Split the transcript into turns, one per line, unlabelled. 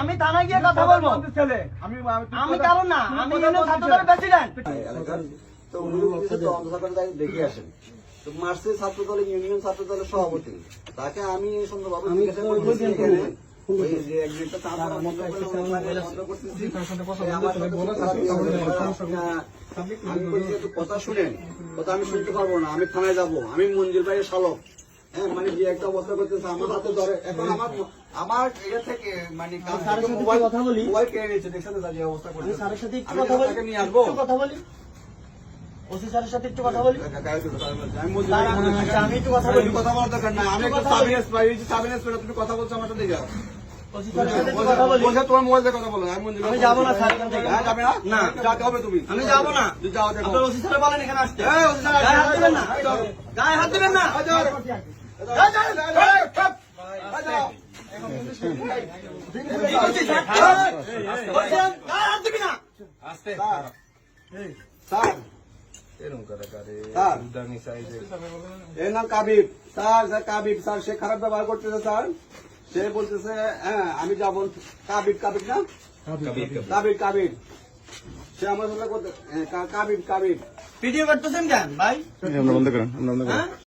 আমি থানায় গিয়ে কথা বলবো। আমি কারণ না, আমি ছাত্রদলের প্রেসিডেন্ট।
তো উনি বলতেছে তো অন্ধকারে দেখে আসেন। তো মার্চের ছাত্র দলের ইউনিয়ন ছাত্র দলের সভাপতি, তাকে আমি সুন্দরভাবে জিজ্ঞাসা করতেছি এখানে ওই যে একটা চাঁদা বন্ধ করতেছি, আমি বলছি একটু কথা শুনেন, কথা আমি শুনতে পারবো না, আমি থানায় যাবো, আমি মঞ্জুর ভাইয়ের শালক। হ্যাঁ, মানে যে একটা অবস্থা করতেছে আমার হাতে ধরে, এখন আমার এটা থেকে মানে
কথা বলি,
মোবাইল কেড়ে নিচ্ছে, দেখছেন যে অবস্থা করছে।
স্যারের সাথে একটু কথা বলি,
নিয়ে আসবো,
কথা বলি, ওসি স্যারের সাথে একটু কথা বলি। আমি একটু কথা বলি,
কথা বলার দরকার না, আমি একটু সাবিনেস পাই, সাবিনেস পেলে তুমি কথা বলছো আমার সাথে, যা
ওসি স্যারের সাথে একটু কথা বলি।
তোমার মোবাইল দিয়ে কথা বলো।
আমি যাবো না স্যার এখান থেকে।
যাবে না?
না,
যাতে হবে তুমি।
আমি যাবো না।
যাও, দেখো।
আপনার ওসি স্যার বলেন এখানে আসতে।
এই, ওসি স্যার,
গায়ে হাত দিবেন না, গায়ে হাত দিবেন না।
এর নাম কাবিব স্যার, কাবিব স্যার, সে খারাপ ব্যবহার করতেছে স্যার, সে বলতেছে হ্যাঁ আমি যাবো। কাবিব, কাবিব না, কাবিব, কাবিব, সে আমার সাথে কাবিব, কাবিব।
ভিডিও করতেছেন কেন ভাই?
বন্ধ করেন।